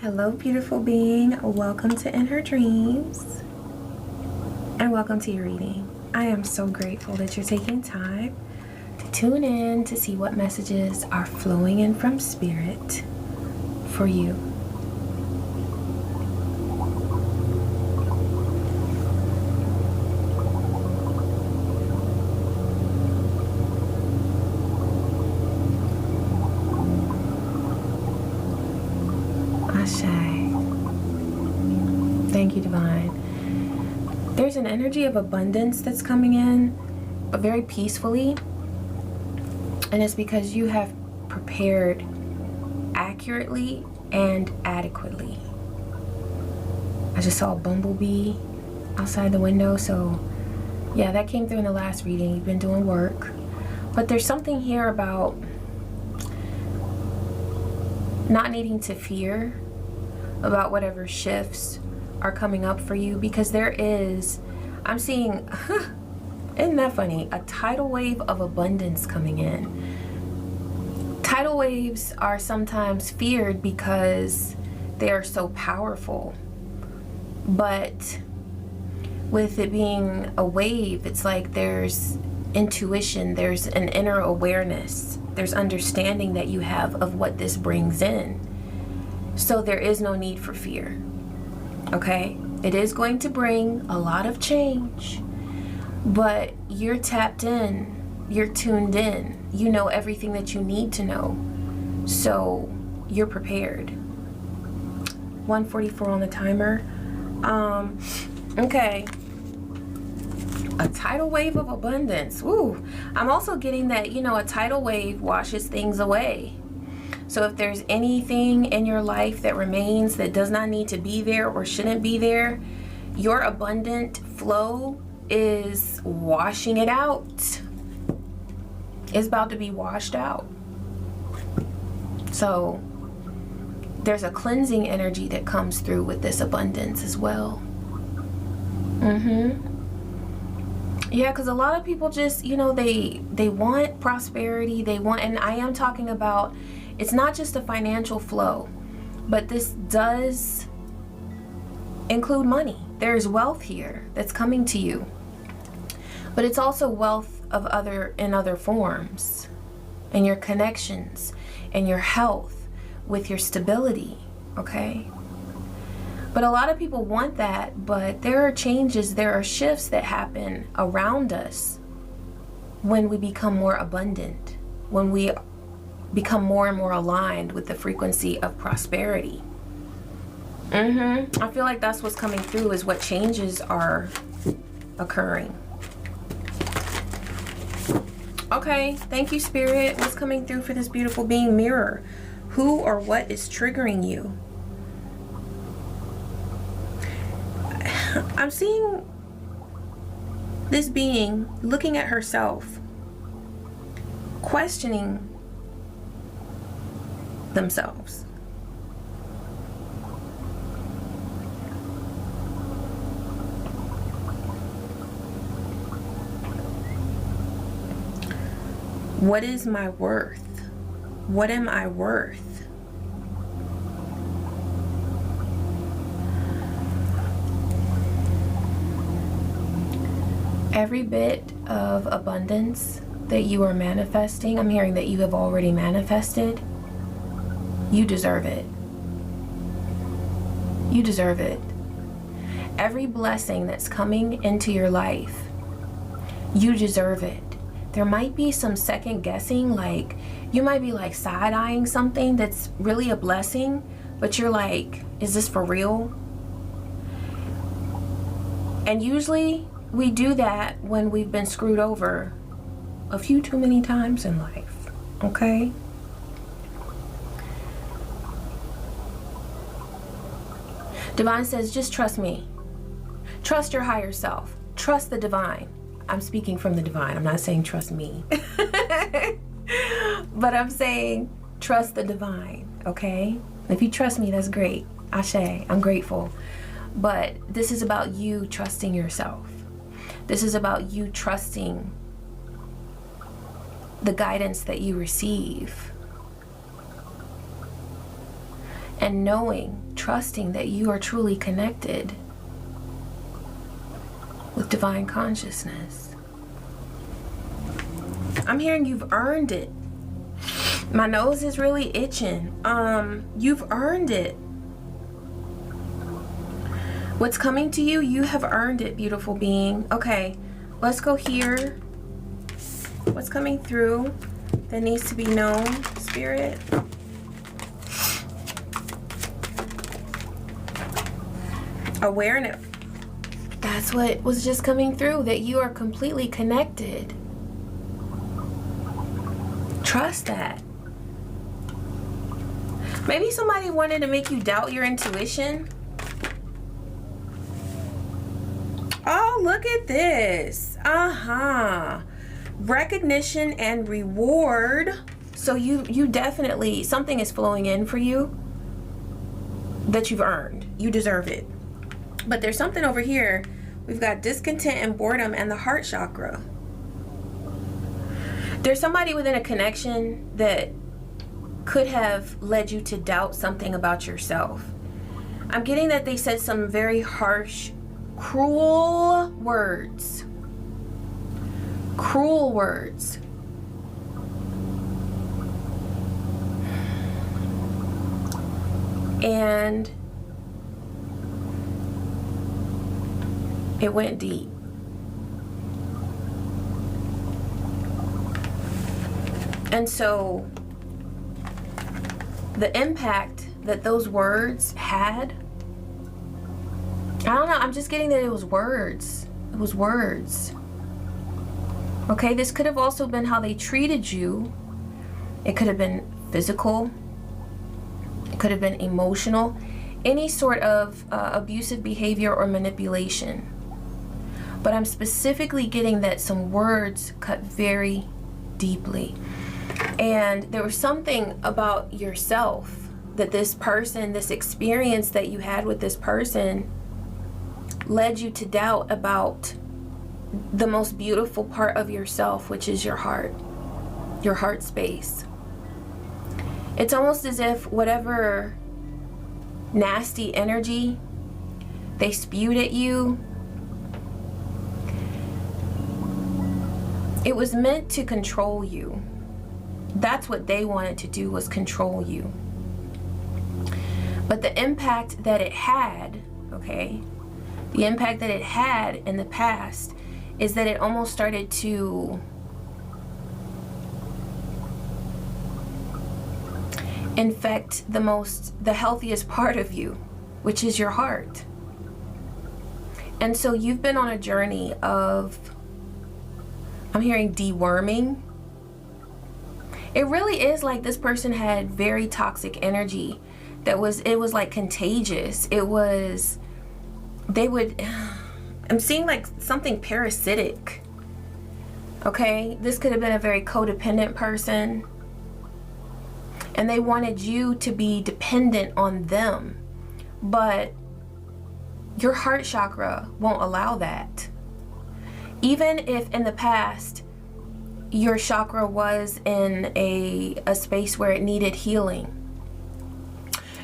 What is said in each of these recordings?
Hello, beautiful being. Welcome to In Her Dreams. And welcome to your reading. I am so grateful that you're taking time to tune in to see what messages are flowing in from Spirit for you. Ashe. Thank you, Divine. There's an energy of abundance that's coming in, but very peacefully. And it's because you have prepared accurately and adequately. I just saw a bumblebee outside the window, so yeah, that came through in the last reading. You've been doing work. But there's something here about not needing to fear about whatever shifts are coming up for you, because there is, I'm seeing, isn't that funny, a tidal wave of abundance coming in. Tidal waves are sometimes feared because they are so powerful, but with it being a wave, it's like there's intuition, there's an inner awareness, there's understanding that you have of what this brings in. So there is no need for fear, okay? It is going to bring a lot of change, but you're tapped in, you're tuned in, you know everything that you need to know, so you're prepared. 1:44 on the timer. Okay. A tidal wave of abundance. Ooh. I'm also getting that, you know, a tidal wave washes things away. So if there's anything in your life that remains that does not need to be there or shouldn't be there, your abundant flow is washing it out. It's about to be washed out. So there's a cleansing energy that comes through with this abundance as well. Yeah, because a lot of people just, you know, they want prosperity, they want, and I am talking about, it's not just a financial flow, but this does include money. There's wealth here that's coming to you, but it's also wealth of in other forms, and your connections and your health with your stability, okay? But a lot of people want that, but there are changes, there are shifts that happen around us when we become more abundant, when we become more and more aligned with the frequency of prosperity. I feel like that's what's coming through, is what changes are occurring. Okay, thank you, Spirit. What's coming through for this beautiful being? Mirror. Who or what is triggering you? I'm seeing this being looking at herself, questioning themselves. What is my worth? What am I worth? Every bit of abundance that you are manifesting, I'm hearing that you have already manifested. You deserve it. You deserve it. Every blessing that's coming into your life, you deserve it. There might be some second guessing, like you might be like side-eyeing something that's really a blessing, but you're like, is this for real? And usually we do that when we've been screwed over a few too many times in life, okay? Divine says, just trust me. Trust your higher self. Trust the divine. I'm speaking from the divine. I'm not saying trust me. But I'm saying trust the divine, okay? If you trust me, that's great. Ashe, I'm grateful. But this is about you trusting yourself. This is about you trusting the guidance that you receive. And knowing trusting that you are truly connected with divine consciousness. I'm hearing you've earned it. My nose is really itching. You've earned it. What's coming to you, you have earned it, beautiful being. Okay, let's go here. What's coming through that needs to be known, Spirit? Awareness. That's what was just coming through, that you are completely connected. Trust that. Maybe somebody wanted to make you doubt your intuition. Oh, look at this. Recognition and reward. So you definitely, something is flowing in for you that you've earned. You deserve it. But there's something over here. We've got discontent and boredom and the heart chakra. There's somebody within a connection that could have led you to doubt something about yourself. I'm getting that they said some very harsh, cruel words. Cruel words. And it went deep. And so the impact that those words had, I don't know, I'm just getting that it was words. It was words. Okay, this could have also been how they treated you. It could have been physical. It could have been emotional. Any sort of abusive behavior or manipulation. But I'm specifically getting that some words cut very deeply. And there was something about yourself that this person, this experience that you had with this person, led you to doubt about the most beautiful part of yourself, which is your heart space. It's almost as if whatever nasty energy they spewed at you, it was meant to control you. That's what they wanted to do, was control you. But the impact that it had, okay, the impact that it had in the past is that it almost started to infect the healthiest part of you, which is your heart. And so you've been on a journey of, I'm hearing deworming. It really is like this person had very toxic energy it was like contagious. I'm seeing like something parasitic. Okay, this could have been a very codependent person, and they wanted you to be dependent on them, but your heart chakra won't allow that. Even if in the past your chakra was in a space where it needed healing,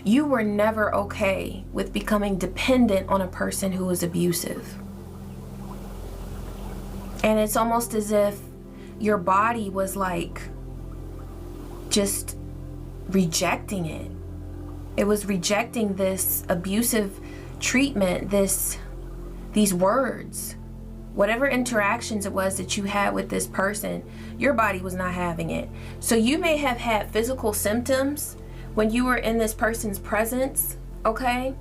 you were never okay with becoming dependent on a person who was abusive. And it's almost as if your body was like just rejecting it. It was rejecting this abusive treatment, these words. Whatever interactions it was that you had with this person, your body was not having it. So you may have had physical symptoms when you were in this person's presence, okay?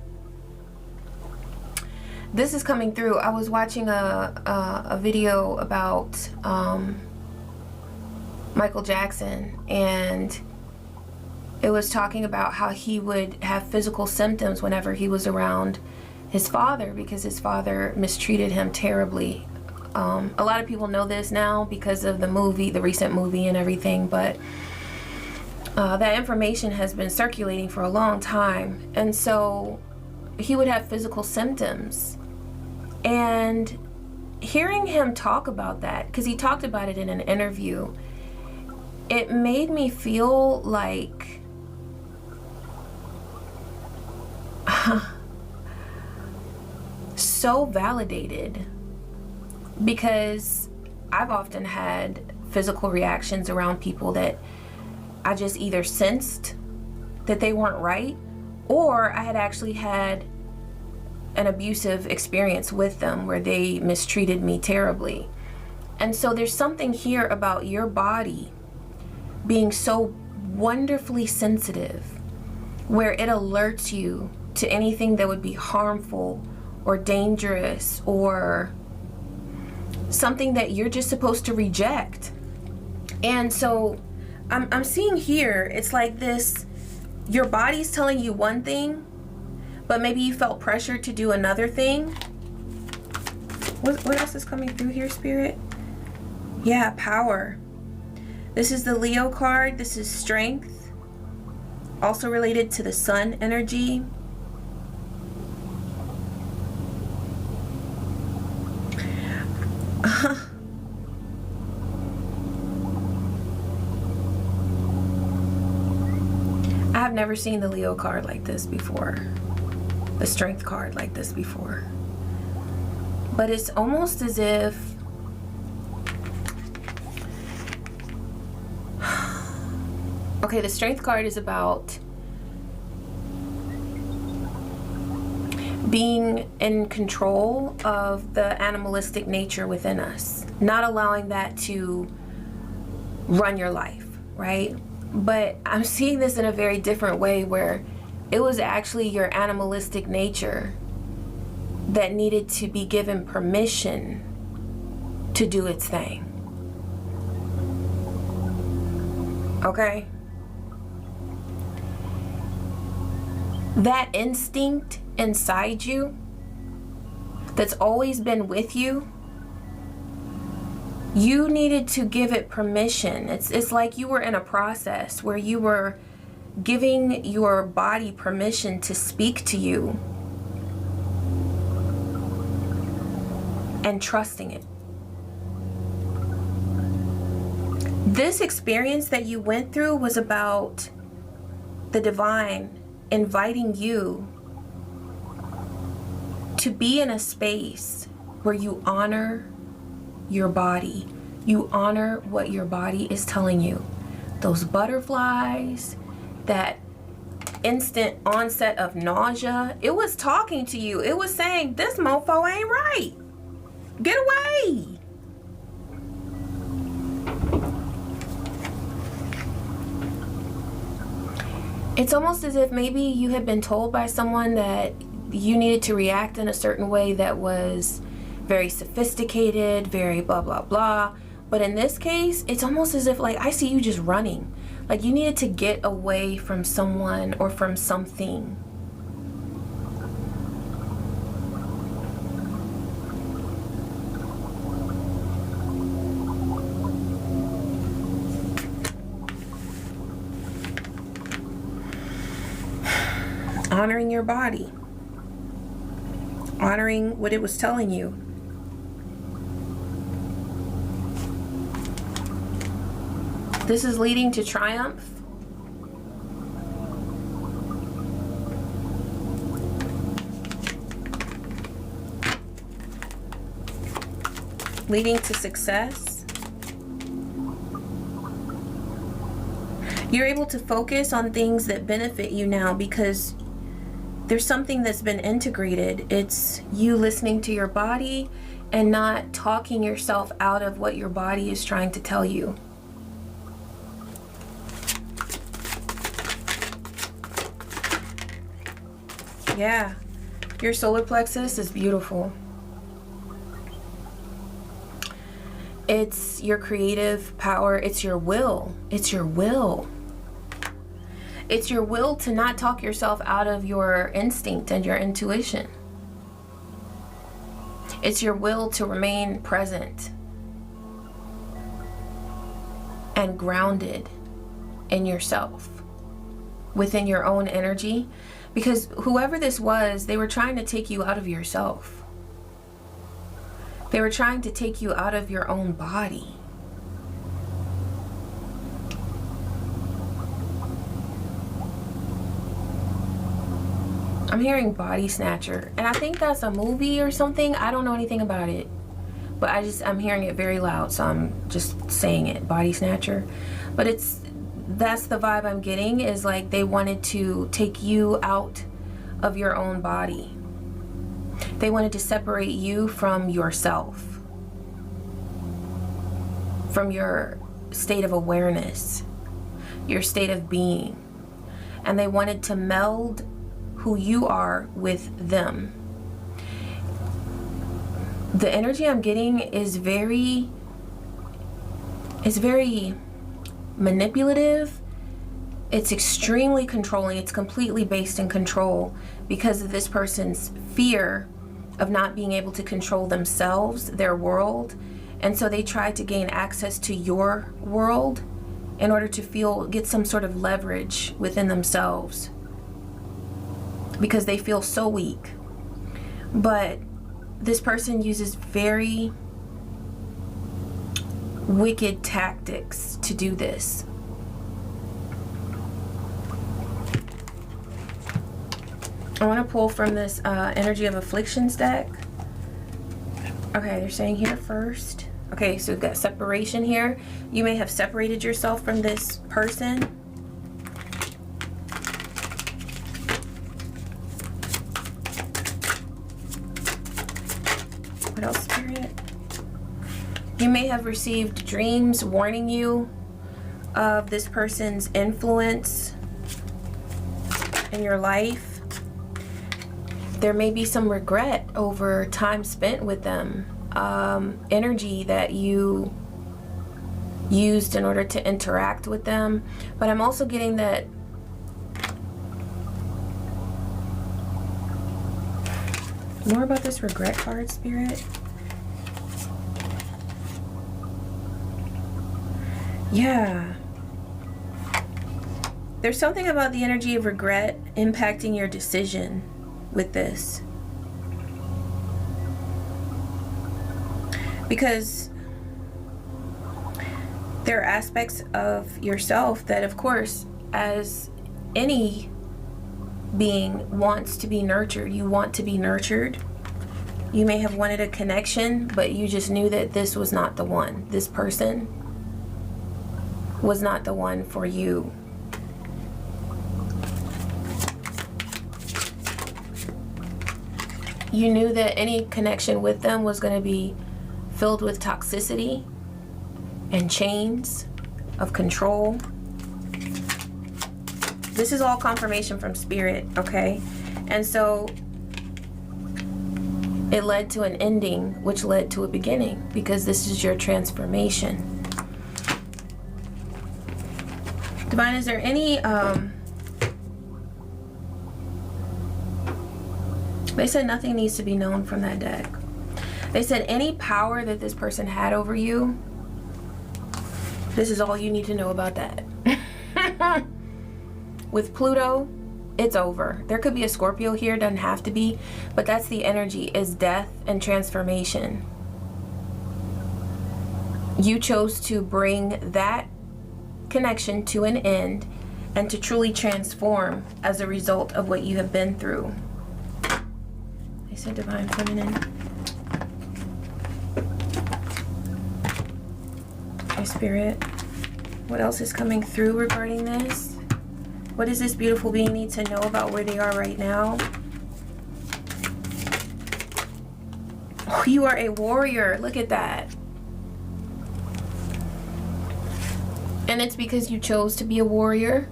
This is coming through. I was watching a video about Michael Jackson, and it was talking about how he would have physical symptoms whenever he was around his father, because his father mistreated him terribly. A lot of people know this now because of the recent movie and everything, but that information has been circulating for a long time. And so he would have physical symptoms. And hearing him talk about that, because he talked about it in an interview, it made me feel like so validated, because I've often had physical reactions around people that I just either sensed that they weren't right, or I had actually had an abusive experience with them where they mistreated me terribly. And so there's something here about your body being so wonderfully sensitive, where it alerts you to anything that would be harmful or dangerous or something that you're just supposed to reject. And so I'm seeing here, it's like this, your body's telling you one thing, but maybe you felt pressure to do another thing. What else is coming through here, Spirit? Yeah, power. This is the Leo card. This is strength. Also related to the sun energy. I've never seen the Leo card like this before. The strength card like this before. But it's almost as if okay, the strength card is about being in control of the animalistic nature within us, not allowing that to run your life, right? But I'm seeing this in a very different way, where it was actually your animalistic nature that needed to be given permission to do its thing. Okay? That instinct inside you that's always been with you, you needed to give it permission. It's like you were in a process where you were giving your body permission to speak to you and trusting it. This experience that you went through was about the divine inviting you to be in a space where you honor your body. You honor what your body is telling you. Those butterflies, that instant onset of nausea, it was talking to you. It was saying, this mofo ain't right. Get away. It's almost as if maybe you had been told by someone that you needed to react in a certain way that was very sophisticated, very blah, blah, blah. But in this case, it's almost as if, like, I see you just running. Like you needed to get away from someone or from something. Honoring your body. Honoring what it was telling you. This is leading to triumph. Leading to success. You're able to focus on things that benefit you now because there's something that's been integrated. It's you listening to your body and not talking yourself out of what your body is trying to tell you. Yeah, your solar plexus is beautiful. It's your creative power. It's your will. It's your will. It's your will to not talk yourself out of your instinct and your intuition. It's your will to remain present and grounded in yourself, within your own energy. Because whoever this was, they were trying to take you out of yourself. They were trying to take you out of your own body. I'm hearing body snatcher, and I think that's a movie or something. I don't know anything about it, but I'm hearing it very loud, so I'm just saying it, body snatcher. But that's the vibe I'm getting, is like they wanted to take you out of your own body. They wanted to separate you from yourself, from your state of awareness, your state of being. And they wanted to meld who you are with them. The energy I'm getting is very manipulative. It's extremely controlling. It's completely based in control because of this person's fear of not being able to control themselves, their world. And so they tried to gain access to your world in order to get some sort of leverage within themselves, because they feel so weak. But this person uses very wicked tactics to do this. I want to pull from this energy of afflictions deck. Okay, they're saying here first. Okay, so we've got separation here. You may have separated yourself from this person. What else, Spirit? You may have received dreams warning you of this person's influence in your life. There may be some regret over time spent with them, energy that you used in order to interact with them. But I'm also getting that more about this regret card, Spirit. Yeah. There's something about the energy of regret impacting your decision with this. Because there are aspects of yourself that, of course, as any being wants to be nurtured, you want to be nurtured. You may have wanted a connection, but you just knew that this was not the one. This person was not the one for you. You knew that any connection with them was going to be filled with toxicity and chains of control. This is all confirmation from Spirit, okay? And so it led to an ending, which led to a beginning, because this is your transformation. Divine, is there any, they said nothing needs to be known from that deck. They said any power that this person had over you, this is all you need to know about that. With Pluto, it's over. There could be a Scorpio here, doesn't have to be, but that's the energy, is death and transformation. You chose to bring that connection to an end and to truly transform as a result of what you have been through. They said Divine Feminine. My Spirit, what else is coming through regarding this? What does this beautiful being need to know about where they are right now? Oh, you are a warrior. Look at that. And it's because you chose to be a warrior.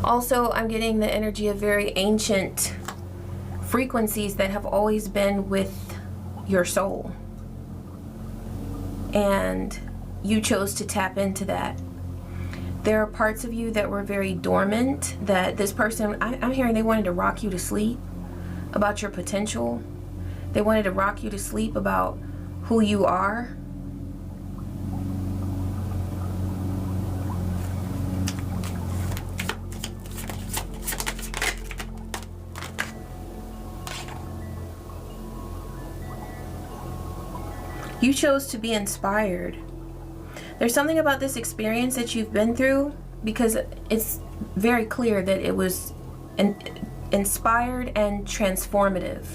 Also, I'm getting the energy of very ancient frequencies that have always been with your soul. And you chose to tap into that. There are parts of you that were very dormant, that this person, I'm hearing they wanted to rock you to sleep about your potential. They wanted to rock you to sleep about who you are. You chose to be inspired. There's something about this experience that you've been through, because very clear that it was inspired and transformative.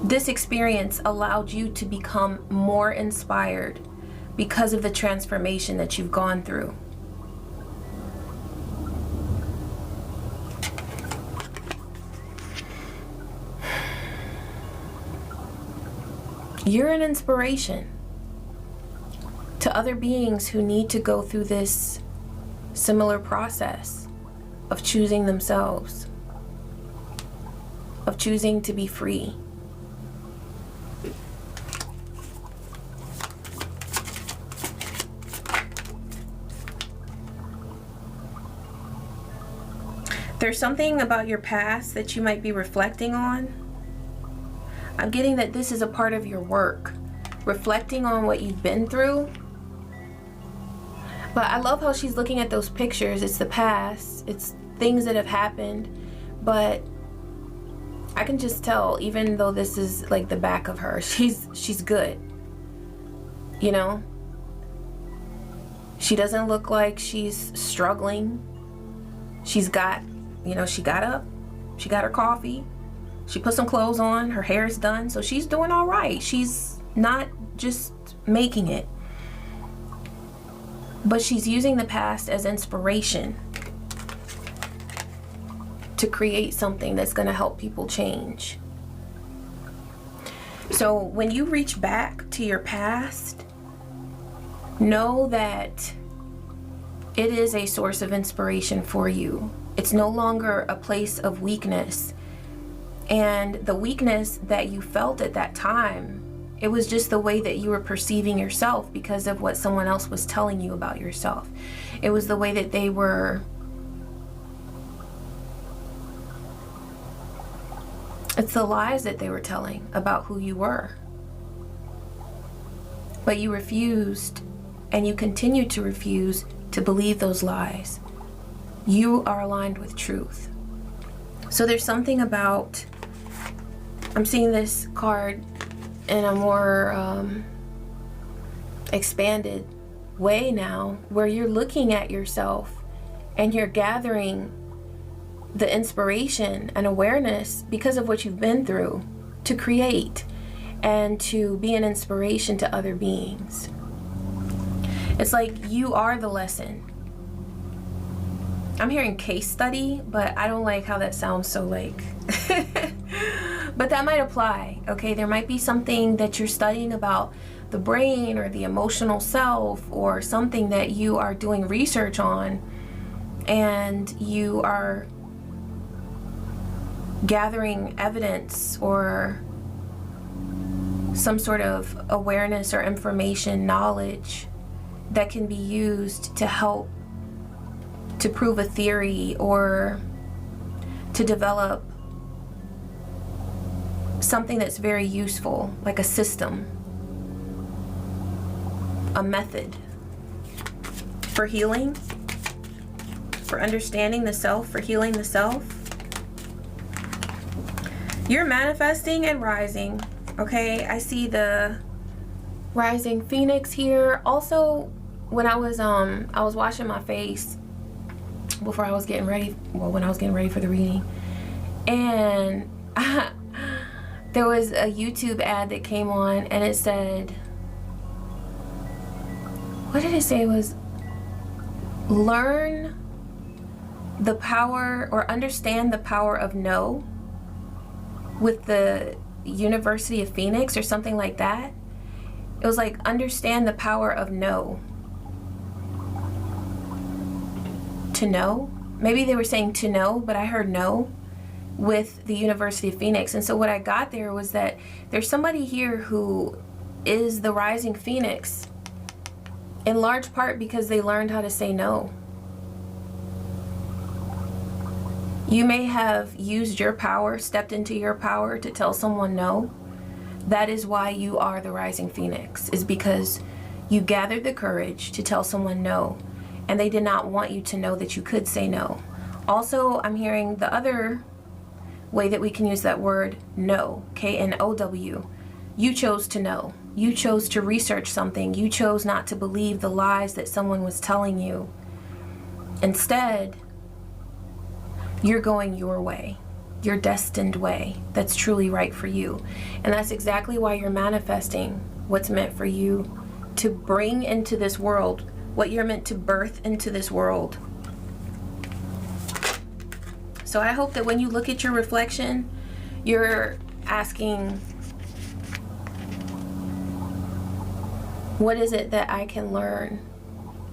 This experience allowed you to become more inspired because of the transformation that you've gone through. You're an inspiration to other beings who need to go through this similar process of choosing themselves, of choosing to be free. There's something about your past that you might be reflecting on. I'm getting that this is a part of your work, reflecting on what you've been through. But I love how she's looking at those pictures. It's the past, it's things that have happened, but I can just tell, even though this is like the back of her, she's good. You know? She doesn't look like she's struggling. She's got, you know, she got up, she got her coffee, she put some clothes on, her hair is done, so she's doing all right. She's not just making it. But she's using the past as inspiration to create something that's going to help people change. So when you reach back to your past, know that it is a source of inspiration for you. It's no longer a place of weakness. And the weakness that you felt at that time, it was just the way that you were perceiving yourself because of what someone else was telling you about yourself. It was the way that they were, it's the lies that they were telling about who you were. But you refused, and you continue to refuse to believe those lies. You are aligned with truth. So there's something about, I'm seeing this card in a more expanded way now, where you're looking at yourself and you're gathering the inspiration and awareness because of what you've been through to create and to be an inspiration to other beings. It's like you are the lesson. I'm hearing case study, but I don't like how that sounds so like. But that might apply, okay? There might be something that you're studying about the brain or the emotional self, or something that you are doing research on, and you are gathering evidence or some sort of awareness or information, knowledge that can be used to help to prove a theory or to develop something that's very useful, like a system, a method for healing, for understanding the self, for healing the self. You're manifesting and rising, okay? I see the rising phoenix here. Also, when I was washing my face before I was getting ready, well, when I was getting ready for the reading, and there was a YouTube ad that came on, and it said, what did it say? It was, learn the power or understand the power of no with the University of Phoenix or something like that. It was like, understand the power of no. To know? Maybe they were saying to know, but I heard no with the University of Phoenix. And so what I got there was that there's somebody here who is the rising phoenix in large part because they learned how to say no. You may have used your power, stepped into your power to tell someone no. That is why you are the rising phoenix, is because you gathered the courage to tell someone no, and they did not want you to know that you could say no. Also, I'm hearing the other way that we can use that word, know, K-N-O-W. You chose to know. You chose to research something. You chose not to believe the lies that someone was telling you. Instead, you're going your way, your destined way that's truly right for you. And that's exactly why you're manifesting what's meant for you to bring into this world, what you're meant to birth into this world. So I hope that when you look at your reflection, you're asking, what is it that I can learn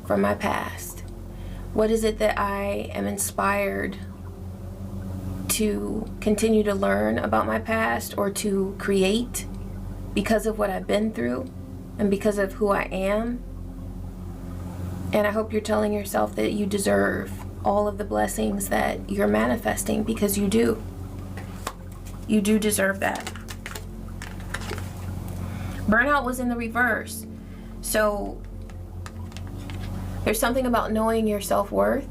from my past? What is it that I am inspired to continue to learn about my past or to create because of what I've been through and because of who I am? And I hope you're telling yourself that you deserve all of the blessings that you're manifesting, because you do. You do deserve that. Burnout was in the reverse. So there's something about knowing your self-worth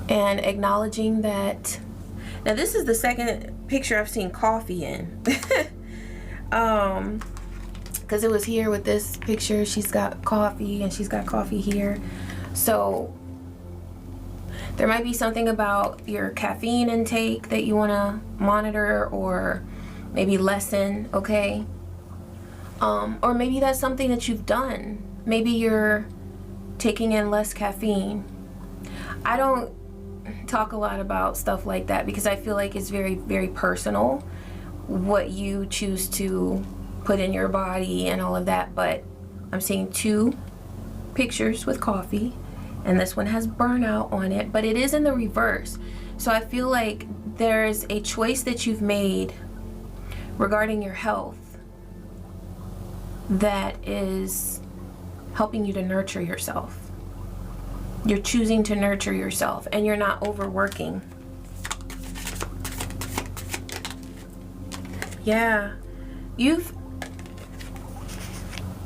and acknowledging that. Now this is the second picture I've seen coffee in. Because it was here with this picture. She's got coffee and she's got coffee here. So there might be something about your caffeine intake that you want to monitor or maybe lessen, okay? Or maybe that's something that you've done. Maybe you're taking in less caffeine. I don't talk a lot about stuff like that because I feel like it's very, very personal what you choose to put in your body and all of that. But I'm seeing two pictures with coffee, and this one has burnout on it, but it is in the reverse. So I feel like there's a choice that you've made regarding your health that is helping you to nurture yourself. You're choosing to nurture yourself and you're not overworking. Yeah, you've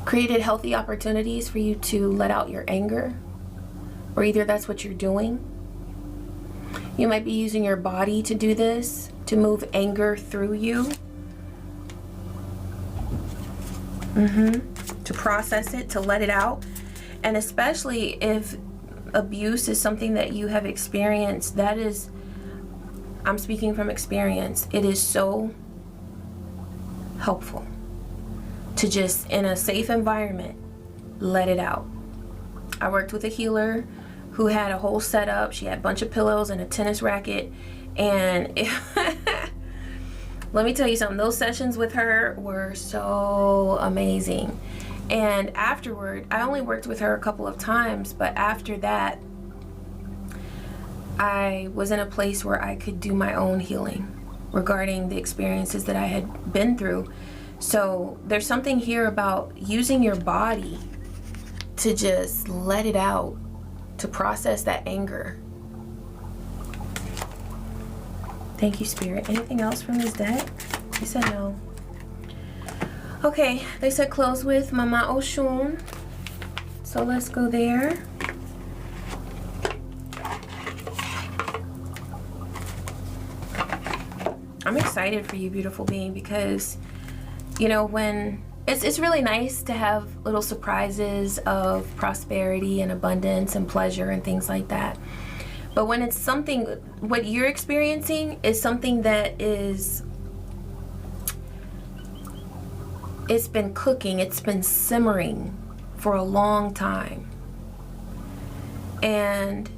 created healthy opportunities for you to let out your anger, or either that's what you're doing. You might be using your body to do this, to move anger through you. To process it, to let it out. And especially if abuse is something that you have experienced, that is, I'm speaking from experience, it is so helpful to just, in a safe environment, let it out. I worked with a healer who had a whole setup. She had a bunch of pillows and a tennis racket, and let me tell you something, those sessions with her were so amazing. And afterward, I only worked with her a couple of times, but after that, I was in a place where I could do my own healing regarding the experiences that I had been through. So there's something here about using your body to just let it out, to process that anger. Thank you, Spirit. Anything else from this deck? You said no. Okay, they said close with Mama Oshun. So let's go there. I'm excited for you, beautiful being, because, you know, when it's really nice to have little surprises of prosperity and abundance and pleasure and things like that. But when it's something, what you're experiencing is something that is, it's been cooking, it's been simmering for a long time. And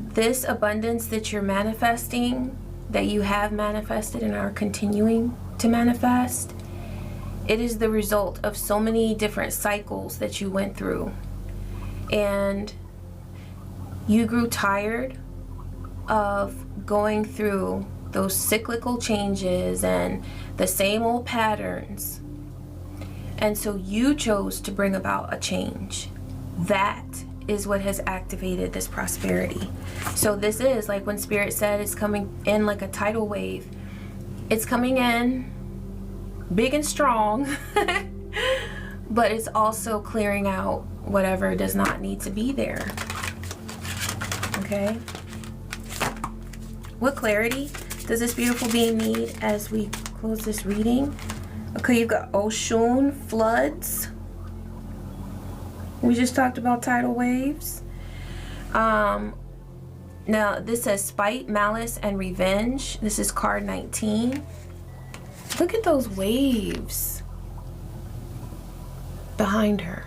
this abundance that you're manifesting, that you have manifested and are continuing to manifest, it is the result of so many different cycles that you went through. And you grew tired of going through those cyclical changes and the same old patterns. And so you chose to bring about a change. That is what has activated this prosperity. So this is like when Spirit said it's coming in like a tidal wave. It's coming in big and strong, but it's also clearing out whatever does not need to be there. Okay? What clarity does this beautiful being need as we close this reading? Okay, you've got Oshun, floods. We just talked about tidal waves. Now this says spite, malice, and revenge. This is card 19. Look at those waves behind her.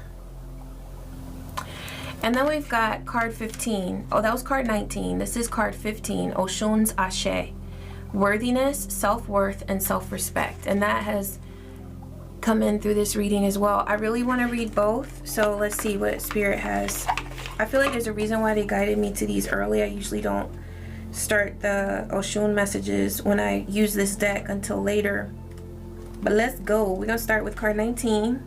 And then we've got card 15. Oh, that was card 19. This is card 15, Oshun's Ashe. Worthiness, self-worth, and self-respect. And that has come in through this reading as well. I really want to read both, so let's see what Spirit has. I feel like there's a reason why they guided me to these early. I usually don't start the Oshun messages when I use this deck until later. But let's go. We're going to start with card 19.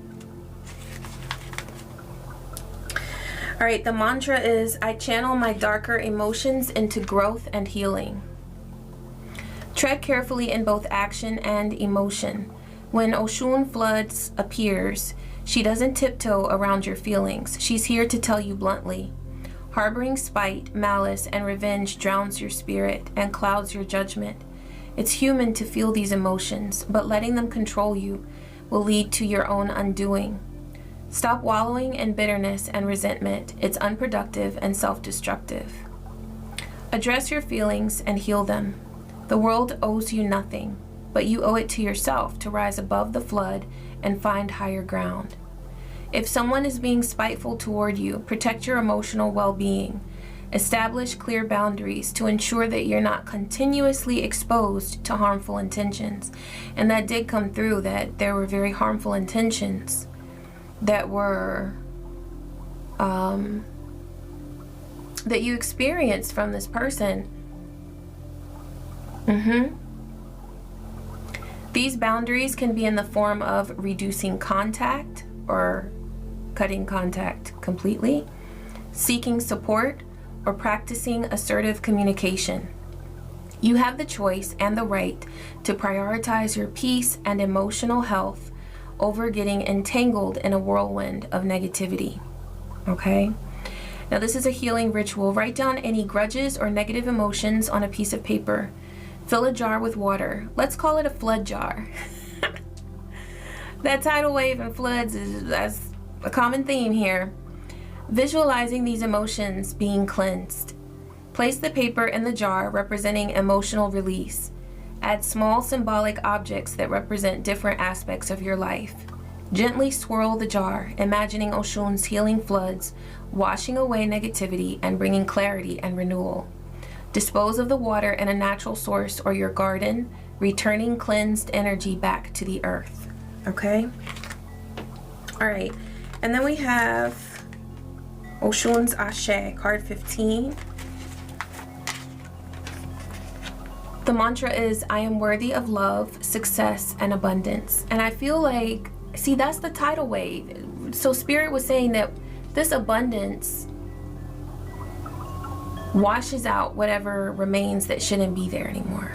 Alright, the mantra is, I channel my darker emotions into growth and healing. Tread carefully in both action and emotion. When Oshun Floods appears, she doesn't tiptoe around your feelings. She's here to tell you bluntly. Harboring spite, malice, and revenge drowns your spirit and clouds your judgment. It's human to feel these emotions, but letting them control you will lead to your own undoing. Stop wallowing in bitterness and resentment. It's unproductive and self-destructive. Address your feelings and heal them. The world owes you nothing, but you owe it to yourself to rise above the flood and find higher ground. If someone is being spiteful toward you, protect your emotional well-being. Establish clear boundaries to ensure that you're not continuously exposed to harmful intentions. And that did come through, that there were very harmful intentions that were that you experienced from this person. These boundaries can be in the form of reducing contact or cutting contact completely, seeking support, or practicing assertive communication. You have the choice and the right to prioritize your peace and emotional health over getting entangled in a whirlwind of negativity. Okay? Now this is a healing ritual. Write down any grudges or negative emotions on a piece of paper. Fill a jar with water. Let's call it a flood jar. That tidal wave and floods that's a common theme here. Visualizing these emotions being cleansed. Place the paper in the jar representing emotional release. Add small symbolic objects that represent different aspects of your life. Gently swirl the jar, imagining Oshun's healing floods, washing away negativity and bringing clarity and renewal. Dispose of the water in a natural source or your garden, returning cleansed energy back to the earth. Okay? All right. And then we have Oshun's Ashe, card 15. The mantra is, I am worthy of love, success, and abundance. And I feel like, see, that's the tidal wave. So Spirit was saying that this abundance washes out whatever remains that shouldn't be there anymore.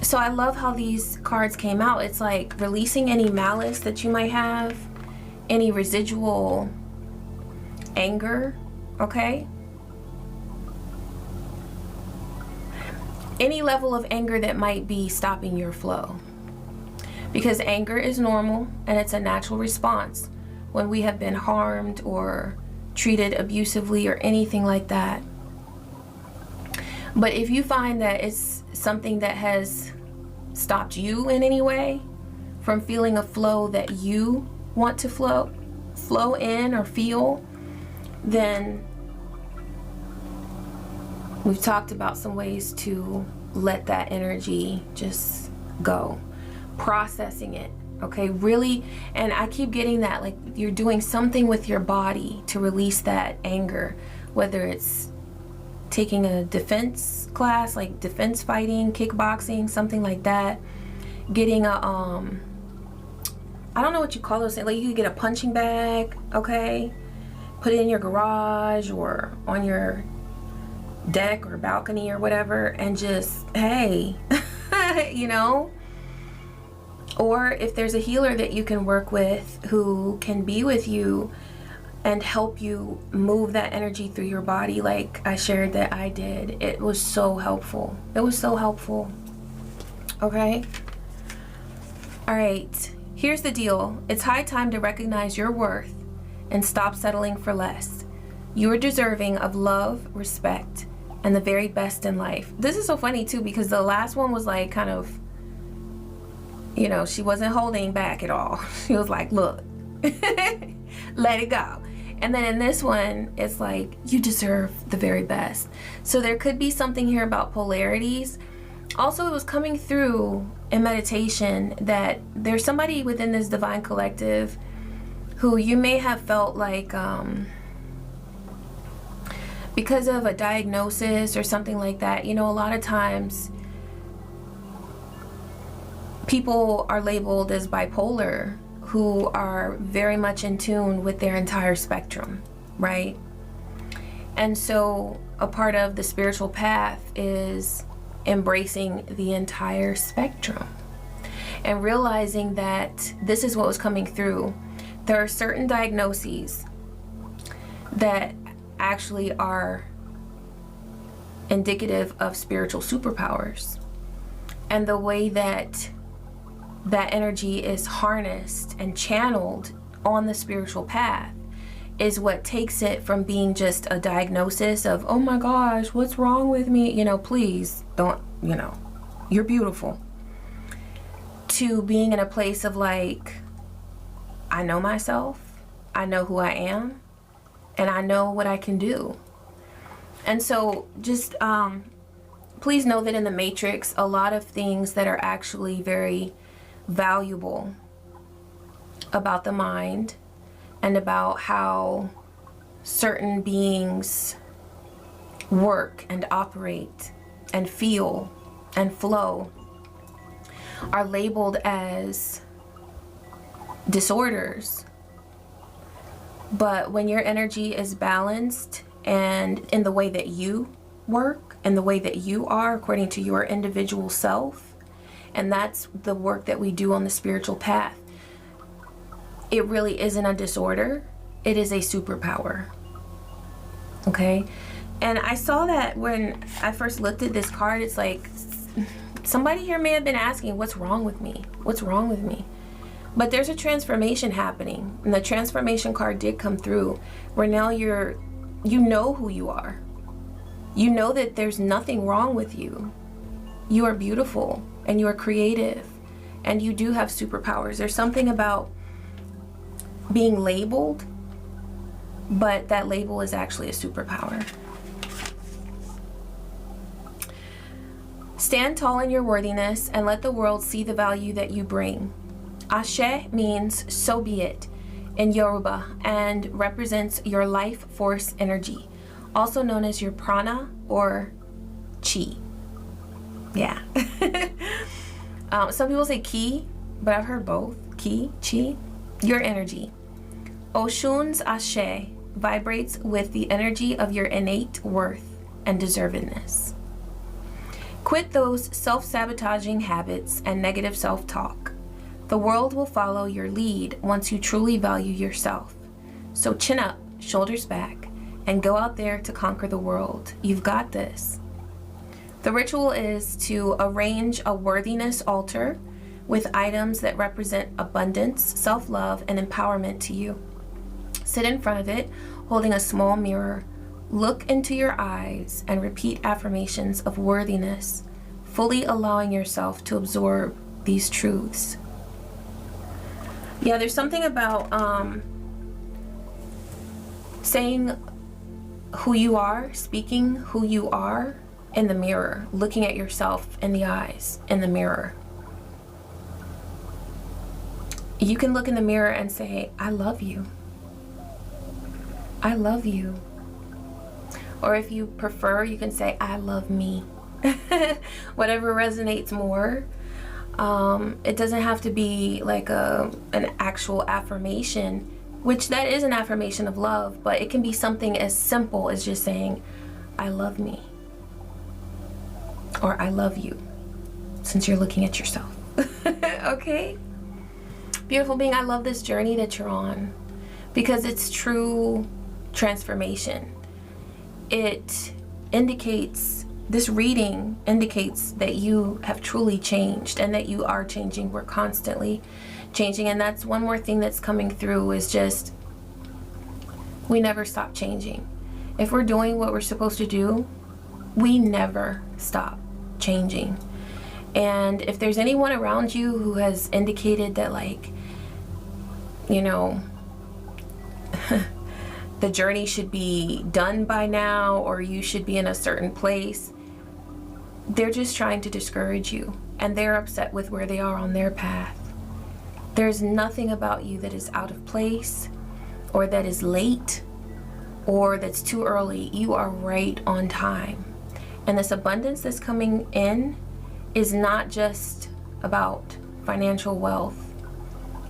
So I love how these cards came out. It's like releasing any malice that you might have, any residual anger, okay? Any level of anger that might be stopping your flow. Because anger is normal and it's a natural response when we have been harmed or treated abusively or anything like that. But if you find that it's something that has stopped you in any way from feeling a flow that you want to flow in or feel, then we've talked about some ways to let that energy just go. Processing it, okay? Really, and I keep getting that, like you're doing something with your body to release that anger, whether it's taking a defense class, like defense fighting, kickboxing, something like that. Getting a, I don't know what you call those things, like you could get a punching bag, okay? Put it in your garage or on your deck or balcony or whatever, and just, hey, you know? Or if there's a healer that you can work with who can be with you and help you move that energy through your body, like I shared that I did, it was so helpful. It was so helpful. Okay? All right, here's the deal. It's high time to recognize your worth and stop settling for less. You are deserving of love, respect, and the very best in life. This is so funny too, because the last one was like kind of, you know, she wasn't holding back at all. She was like, look, let it go. And then in this one, it's like, you deserve the very best. So there could be something here about polarities. Also, it was coming through in meditation that there's somebody within this divine collective who you may have felt like, because of a diagnosis or something like that, you know, a lot of times people are labeled as bipolar who are very much in tune with their entire spectrum, right? And so a part of the spiritual path is embracing the entire spectrum and realizing that this is what was coming through. There are certain diagnoses that actually are indicative of spiritual superpowers, and the way that that energy is harnessed and channeled on the spiritual path is what takes it from being just a diagnosis of, oh my gosh, what's wrong with me? You know, please don't, you know, you're beautiful. To being in a place of like, I know myself, I know who I am, and I know what I can do. And so just please know that in the Matrix, a lot of things that are actually very valuable about the mind and about how certain beings work and operate and feel and flow are labeled as disorders. But when your energy is balanced and in the way that you work and the way that you are according to your individual self, and that's the work that we do on the spiritual path, it really isn't a disorder. It is a superpower. Okay? And I saw that when I first looked at this card. It's like somebody here may have been asking, what's wrong with me? What's wrong with me? But there's a transformation happening, and the transformation card did come through, where now you know who you are. You know that there's nothing wrong with you. You are beautiful, and you are creative, and you do have superpowers. There's something about being labeled, but that label is actually a superpower. Stand tall in your worthiness and let the world see the value that you bring. Ashe means so be it in Yoruba and represents your life force energy, also known as your prana or chi. Yeah. Some people say ki, but I've heard both. Ki, chi, your energy. Oshun's Ashe vibrates with the energy of your innate worth and deservedness. Quit those self-sabotaging habits and negative self-talk. The world will follow your lead once you truly value yourself. So chin up, shoulders back, and go out there to conquer the world. You've got this. The ritual is to arrange a worthiness altar with items that represent abundance, self-love, and empowerment to you. Sit in front of it, holding a small mirror. Look into your eyes and repeat affirmations of worthiness, fully allowing yourself to absorb these truths. Yeah, there's something about saying who you are, speaking who you are in the mirror, looking at yourself in the eyes in the mirror. You can look in the mirror and say, I love you. I love you. Or if you prefer, you can say, I love me. Whatever resonates more. It doesn't have to be like an actual affirmation, which that is an affirmation of love, but it can be something as simple as just saying, I love me. Or I love you, since you're looking at yourself. Okay? Beautiful being, I love this journey that you're on because it's true transformation. It indicates, this reading indicates that you have truly changed and that you are changing. We're constantly changing, and that's one more thing that's coming through is just we never stop changing. if we're doing what we're supposed to do, we never stop changing. And if there's anyone around you who has indicated that, like, you know, the journey should be done by now, or you should be in a certain place, they're just trying to discourage you, and they're upset with where they are on their path. There's nothing about you that is out of place, or that is late, or that's too early. You are right on time. And this abundance that's coming in is not just about financial wealth.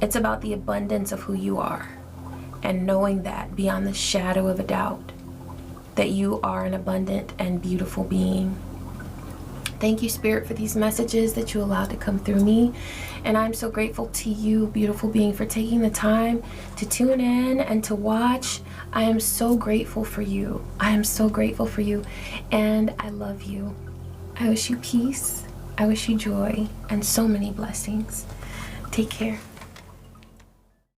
It's about the abundance of who you are, and knowing that beyond the shadow of a doubt, that you are an abundant and beautiful being. Thank you, Spirit, for these messages that you allowed to come through me. And I'm so grateful to you, beautiful being, for taking the time to tune in and to watch. I am so grateful for you. I am so grateful for you. And I love you. I wish you peace. I wish you joy and so many blessings. Take care.